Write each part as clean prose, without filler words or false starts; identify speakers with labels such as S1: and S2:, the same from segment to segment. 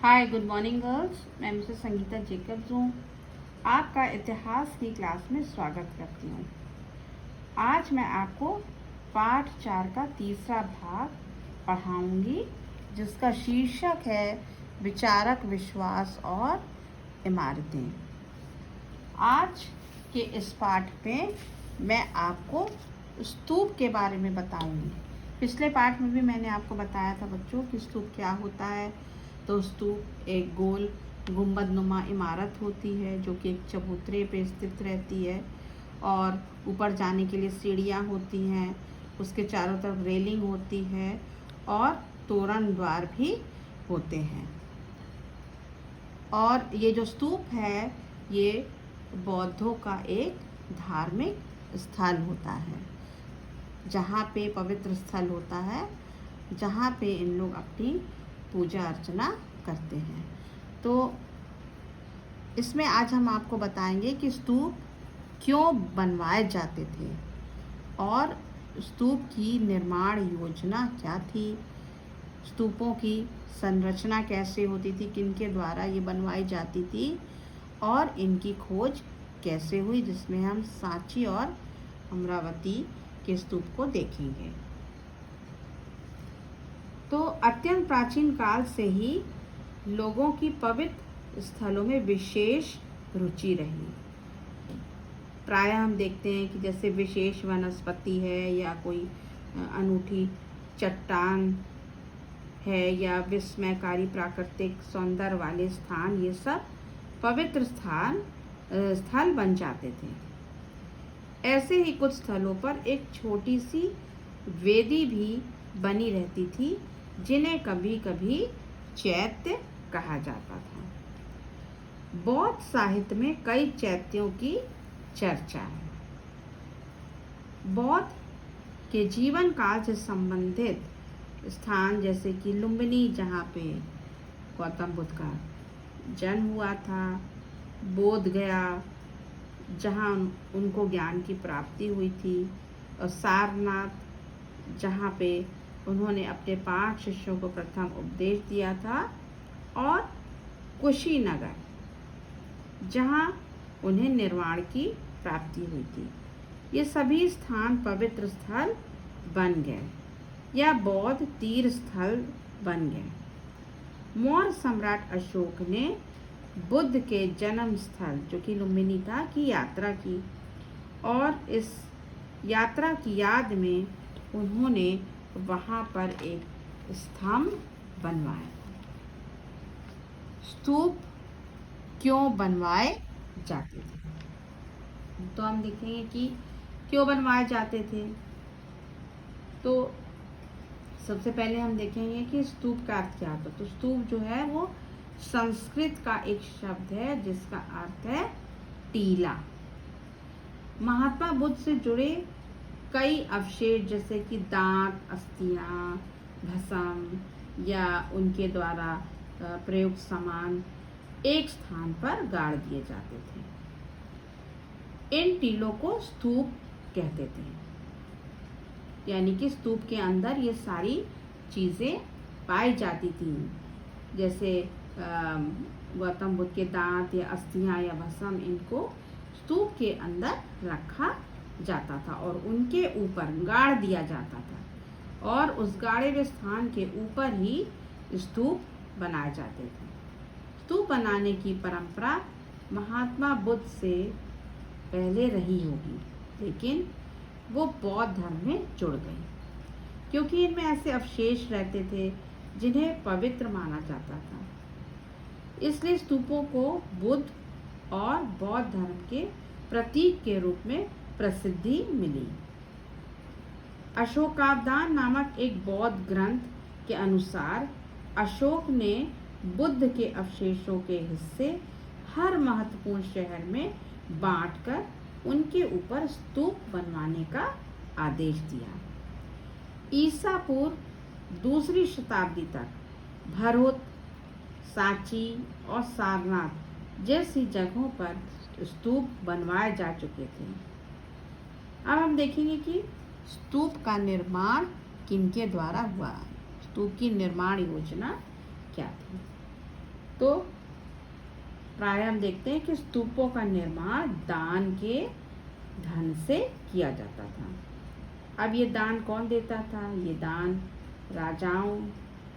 S1: Hi good morning girls. मैं Mrs Sangeeta Jacob's हूँ। आपका इतिहास की क्लास में स्वागत करती हूँ। आज मैं आपको पाठ 4 का तीसरा भाग पढ़ाऊंगी, जिसका शीर्षक है विचारक विश्वास और इमारतें। आज के इस पाठ में मैं आपको स्तूप के बारे में बताऊंगी। पिछले पाठ में भी मैंने आपको बताया था बच्चों कि स्तूप क्या होता है। तो स्तूप एक गोल गुंबदनुमा इमारत होती है जो कि एक चबूतरे पे स्थित रहती है और ऊपर जाने के लिए सीढ़ियाँ होती हैं। उसके चारों तरफ रेलिंग होती है और तोरण द्वार भी होते हैं। और ये जो स्तूप है ये बौद्धों का एक धार्मिक स्थल होता है, जहाँ पे पवित्र स्थल होता है, जहाँ पे इन लोग अपनी पूजा अर्चना करते हैं। तो इसमें आज हम आपको बताएंगे कि स्तूप क्यों बनवाए जाते थे और स्तूप की निर्माण योजना क्या थी, स्तूपों की संरचना कैसे होती थी, किनके द्वारा ये बनवाई जाती थी और इनकी खोज कैसे हुई, जिसमें हम सांची और अमरावती के स्तूप को देखेंगे। तो अत्यंत प्राचीन काल से ही लोगों की पवित्र स्थलों में विशेष रुचि रही। प्रायः हम देखते हैं कि जैसे विशेष वनस्पति है या कोई अनूठी चट्टान है या विस्मयकारी प्राकृतिक सौंदर्य वाले स्थान, ये सब पवित्र स्थल बन जाते थे। ऐसे ही कुछ स्थलों पर एक छोटी सी वेदी भी बनी रहती थी, जिन्हें कभी कभी चैत्य कहा जाता था। बौद्ध साहित्य में कई चैत्यों की चर्चा है। बौद्ध के जीवन काल से संबंधित स्थान जैसे कि लुम्बिनी, जहाँ पे गौतम बुद्ध का जन्म हुआ था, बोध गया जहाँ उनको ज्ञान की प्राप्ति हुई थी, और सारनाथ जहाँ पे उन्होंने अपने 5 शिष्यों को प्रथम उपदेश दिया था, और कुशीनगर जहाँ उन्हें निर्वाण की प्राप्ति हुई थी। ये सभी स्थान पवित्र स्थल बन गए या बौद्ध तीर्थ स्थल बन गए। मौर्य सम्राट अशोक ने बुद्ध के जन्म स्थल जो कि लुम्बिनी था की यात्रा की, और इस यात्रा की याद में उन्होंने वहाँ पर एक स्तंभ बनवाया। स्तूप क्यों बनवाए जाते थे, तो हम देखेंगे कि क्यों बनवाए जाते थे। तो सबसे पहले हम देखेंगे कि स्तूप का अर्थ क्या होता है। तो स्तूप जो है वो संस्कृत का एक शब्द है जिसका अर्थ है टीला। महात्मा बुद्ध से जुड़े कई अवशेष जैसे कि दांत, अस्थियां, भस्म या उनके द्वारा प्रयुक्त सामान एक स्थान पर गाड़ दिए जाते थे। इन टीलों को स्तूप कहते थे, यानी कि स्तूप के अंदर ये सारी चीजें पाई जाती थी, जैसे गौतम बुद्ध के दांत या अस्थियां या भस्म, इनको स्तूप के अंदर रखा जाता था और उनके ऊपर गाड़ दिया जाता था, और उस गाड़े हुए स्थान के ऊपर ही स्तूप बनाए जाते थे। स्तूप बनाने की परंपरा महात्मा बुद्ध से पहले रही होगी, लेकिन वो बौद्ध धर्म में जुड़ गई, क्योंकि इनमें ऐसे अवशेष रहते थे जिन्हें पवित्र माना जाता था। इसलिए स्तूपों को बुद्ध और बौद्ध धर्म के प्रतीक के रूप में प्रसिद्धि मिली। अशोकावदान नामक एक बौद्ध ग्रंथ के अनुसार अशोक ने बुद्ध के अवशेषों के हिस्से हर महत्वपूर्ण शहर में बांटकर उनके ऊपर स्तूप बनवाने का आदेश दिया। ईसा पूर्व 2री शताब्दी तक भरोत, सांची और सारनाथ जैसी जगहों पर स्तूप बनवाए जा चुके थे। अब हम देखेंगे कि स्तूप का निर्माण किनके द्वारा हुआ, स्तूप की निर्माण योजना क्या थी। तो प्राय हम देखते हैं कि स्तूपों का निर्माण दान के धन से किया जाता था। अब ये दान कौन देता था? ये दान राजाओं,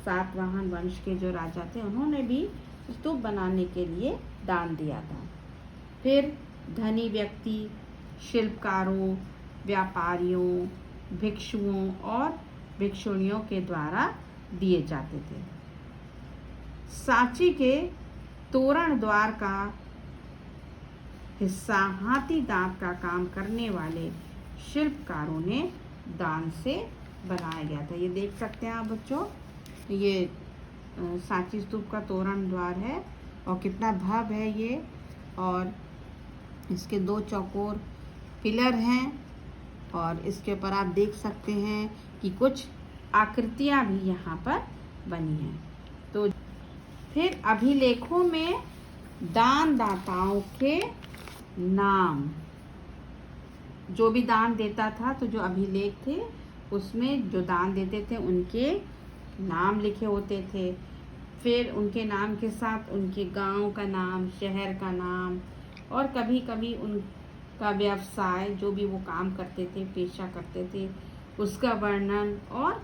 S1: सातवाहन वंश के जो राजा थे उन्होंने भी स्तूप बनाने के लिए दान दिया था। फिर धनी व्यक्ति शिल्पकारों, व्यापारियों, भिक्षुओं और भिक्षुणियों के द्वारा दिए जाते थे। सांची के तोरण द्वार का हिस्सा हाथी दांत का काम करने वाले शिल्पकारों ने दान से बनाया गया था। ये देख सकते हैं आप बच्चों, ये सांची स्तूप का तोरण द्वार है और कितना भव्य है ये, और इसके 2 चौकोर पिलर हैं और इसके ऊपर आप देख सकते हैं कि कुछ आकृतियां भी यहाँ पर बनी हैं। तो फिर अभिलेखों में दानदाताओं के नाम, जो भी दान देता था तो जो अभिलेख थे उसमें जो दान देते थे उनके नाम लिखे होते थे। फिर उनके नाम के साथ उनके गांव का नाम, शहर का नाम और कभी कभी उनका व्यवसाय, जो भी वो काम करते थे, पेशा करते थे, उसका वर्णन और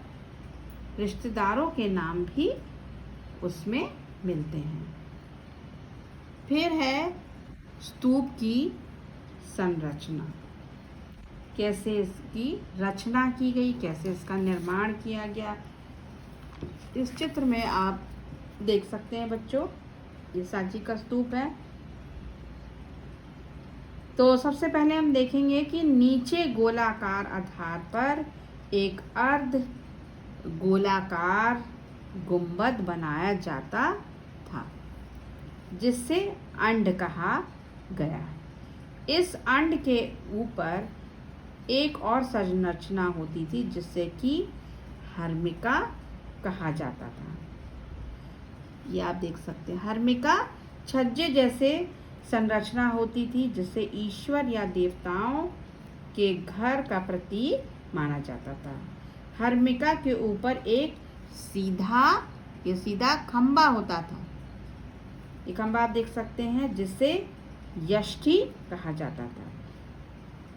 S1: रिश्तेदारों के नाम भी उसमें मिलते हैं। फिर है स्तूप की संरचना, कैसे इसकी रचना की गई, कैसे इसका निर्माण किया गया। इस चित्र में आप देख सकते हैं बच्चों, ये सांची का स्तूप है। तो सबसे पहले हम देखेंगे कि नीचे गोलाकार आधार पर एक अर्ध गोलाकार गुंबद बनाया जाता था जिससे अंड कहा गया। इस अंड के ऊपर एक और संरचना होती थी जिससे कि हर्मिका कहा जाता था। ये आप देख सकते हैं, हर्मिका छज्जे जैसे संरचना होती थी जिससे ईश्वर या देवताओं के घर का प्रतीक माना जाता था। हर्मिका के ऊपर एक सीधा खंबा होता था। ये खंबा आप देख सकते हैं जिसे यष्टि कहा जाता था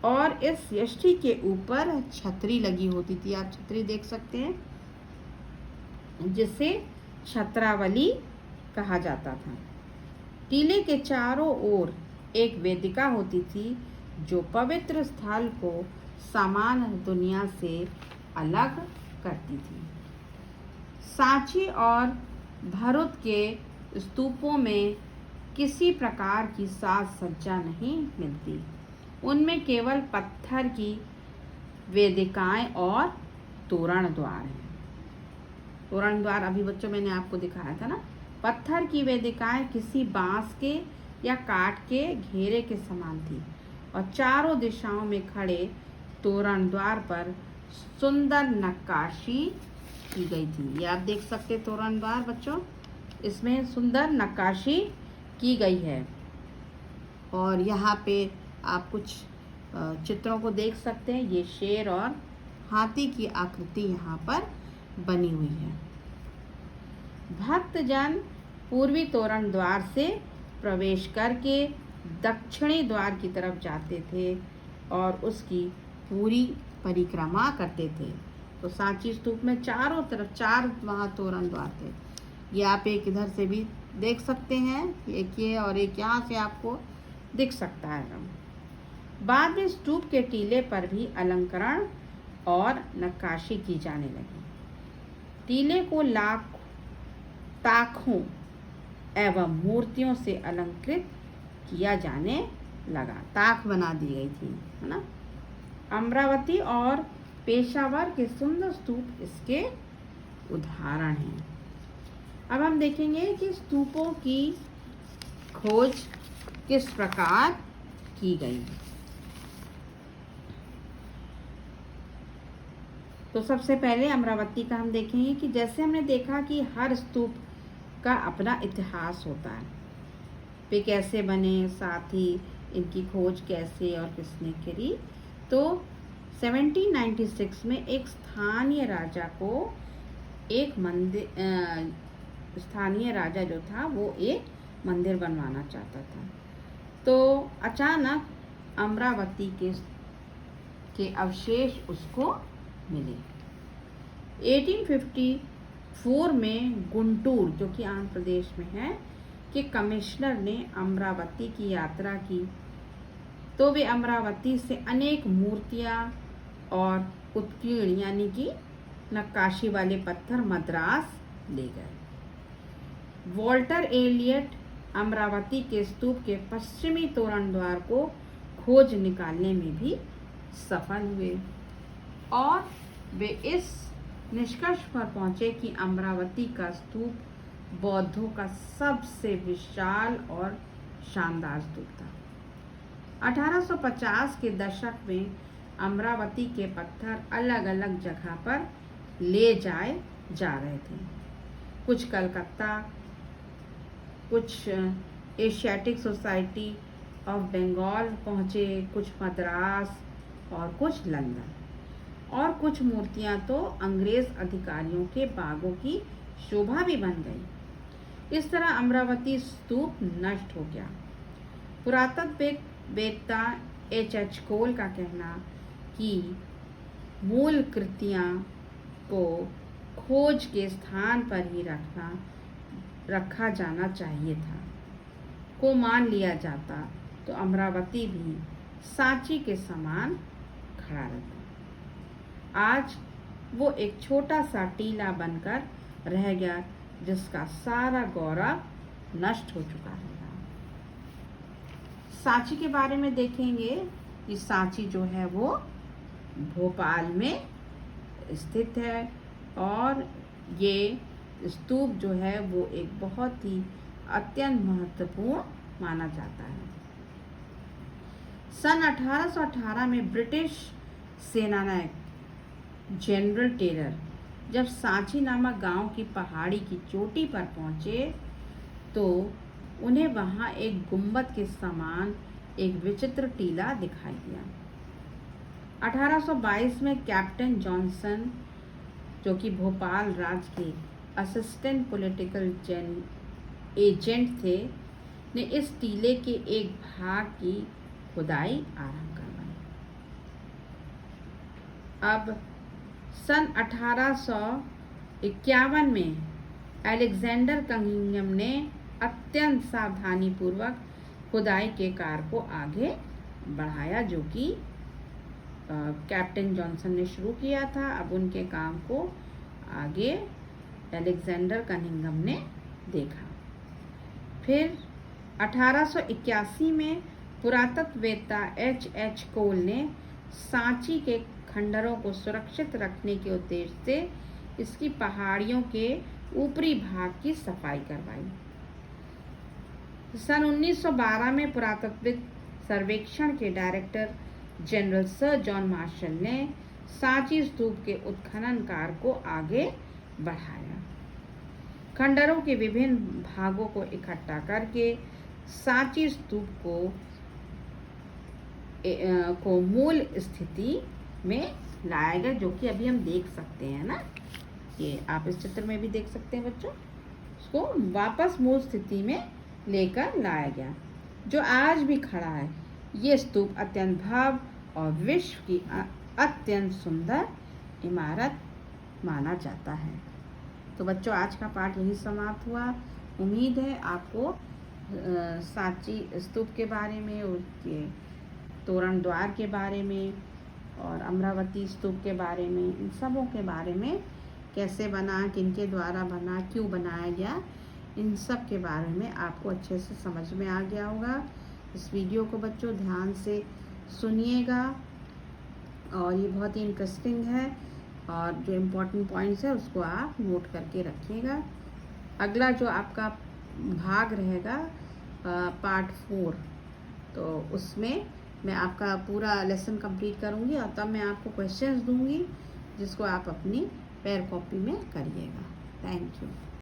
S1: और इस यष्टि के ऊपर छतरी लगी होती थी। आप छतरी देख सकते हैं जिसे छत्रावली कहा जाता था। टीले के चारों ओर एक वेदिका होती थी जो पवित्र स्थल को सामान्य दुनिया से अलग करती थी। सांची और भरूच के स्तूपों में किसी प्रकार की साज सज्जा नहीं मिलती। उनमें केवल पत्थर की वेदिकाएं और तोरण द्वार हैं। तोरण द्वार अभी बच्चों मैंने आपको दिखाया था ना, पत्थर की वेदिकाएं किसी बांस के या काठ के घेरे के समान थी और चारों दिशाओं में खड़े तोरण द्वार पर सुंदर नक्काशी की गई थी। ये आप देख सकते तोरण द्वार बच्चों, इसमें सुंदर नक्काशी की गई है और यहाँ पे आप कुछ चित्रों को देख सकते हैं। ये शेर और हाथी की आकृति यहाँ पर बनी हुई है। भक्तजन पूर्वी तोरण द्वार से प्रवेश करके दक्षिणी द्वार की तरफ जाते थे और उसकी पूरी परिक्रमा करते थे। तो सांची स्तूप में चारों तरफ 4 वहाँ तोरण द्वार थे। ये आप एक इधर से भी देख सकते हैं, एक ये और एक यहाँ से आपको दिख सकता है। बाद में स्तूप के टीले पर भी अलंकरण और नक्काशी की जाने लगी। टीले को ताखों एवं मूर्तियों से अलंकृत किया जाने लगा। ताख बना दी गई थी, है ना। अमरावती और पेशावर के सुंदर स्तूप इसके उदाहरण हैं। अब हम देखेंगे कि स्तूपों की खोज किस प्रकार की गई। तो सबसे पहले अमरावती का हम देखेंगे कि जैसे हमने देखा कि हर स्तूप का अपना इतिहास होता है, वे कैसे बने, साथ ही इनकी खोज कैसे और किसने करी। तो 1796 में एक स्थानीय राजा को एक मंदिर स्थानीय राजा जो था वो एक मंदिर बनवाना चाहता था। तो अचानक अमरावती के अवशेष उसको मिले। 1854 में गुंटूर, जो कि आंध्र प्रदेश में है, के कमिश्नर ने अमरावती की यात्रा की, तो वे अमरावती से अनेक मूर्तियां और उत्कीर्ण यानी कि नक्काशी वाले पत्थर मद्रास ले गए। वॉल्टर एलियट अमरावती के स्तूप के पश्चिमी तोरण द्वार को खोज निकालने में भी सफल हुए और वे इस निष्कर्ष पर पहुंचे कि अमरावती का स्तूप बौद्धों का सबसे विशाल और शानदार स्तूप था। 1850 के दशक में अमरावती के पत्थर अलग अलग जगह पर ले जाए जा रहे थे। कुछ कलकत्ता, कुछ एशियाटिक सोसाइटी ऑफ बंगाल पहुँचे, कुछ मद्रास और कुछ लंदन, और कुछ मूर्तियां तो अंग्रेज अधिकारियों के बागों की शोभा भी बन गई। इस तरह अमरावती स्तूप नष्ट हो गया। पुरातत्ववेत्ता H.H. कोल का कहना कि मूल कृतियां को खोज के स्थान पर ही रखा जाना चाहिए था को मान लिया जाता तो अमरावती भी सांची के समान खड़ा रहता। आज वो एक छोटा सा टीला बनकर रह गया जिसका सारा गौरव नष्ट हो चुका है। सांची के बारे में देखेंगे कि सांची जो है वो भोपाल में स्थित है और ये स्तूप जो है वो एक बहुत ही अत्यंत महत्वपूर्ण माना जाता है। सन 1818 में ब्रिटिश सेनानायक जनरल टेलर जब सांची नामक गांव की पहाड़ी की चोटी पर पहुंचे तो उन्हें वहां एक गुंबद के समान एक विचित्र टीला दिखाई दिया। 1822 में कैप्टन जॉनसन, जो कि भोपाल राज के असिस्टेंट पॉलिटिकल एजेंट थे, ने इस टीले के एक भाग की खुदाई आरंभ करवाई। अब सन 1851 में अलेक्जेंडर कनिंघम ने अत्यंत सावधानी पूर्वक खुदाई के कार्य को आगे बढ़ाया, जो कि कैप्टन जॉनसन ने शुरू किया था। अब उनके काम को आगे अलेक्जेंडर कनिंघम ने देखा। फिर 1881 में पुरातत्ववेत्ता H.H. कोल ने सांची के खंडरों को सुरक्षित रखने के उद्देश्य से इसकी पहाड़ियों के ऊपरी भाग की सफाई करवाई। सन 1912 में पुरातत्व सर्वेक्षण के director general sir John Marshall ने सांची स्तूप के उत्खनन कार्य को आगे बढ़ाया। खंडरों के विभिन्न भागों को इकट्ठा करके सांची स्तूप को मूल स्थिति में लाया गया, जो कि अभी हम देख सकते हैं ना, ये आप इस चित्र में भी देख सकते हैं बच्चों। उसको वापस मूल स्थिति में लेकर लाया गया, जो आज भी खड़ा है। ये स्तूप अत्यंत भव्य और विश्व की अत्यंत सुंदर इमारत माना जाता है। तो बच्चों, आज का पाठ यही समाप्त हुआ। उम्मीद है आपको सांची स्तूप के बारे में, उसके तोरण द्वार के बारे में और अमरावती स्तूप के बारे में, इन सबों के बारे में, कैसे बना, किनके द्वारा बना, क्यों बनाया गया, इन सब के बारे में आपको अच्छे से समझ में आ गया होगा। इस वीडियो को बच्चों ध्यान से सुनिएगा और ये बहुत ही इंटरेस्टिंग है और जो इम्पोर्टेंट पॉइंट्स है उसको आप नोट करके रखिएगा। अगला जो आपका भाग रहेगा पार्ट 4, तो उसमें मैं आपका पूरा लेसन कंप्लीट करूँगी और तब मैं आपको क्वेश्चंस दूँगी जिसको आप अपनी पेयर कॉपी में करिएगा। Thank you.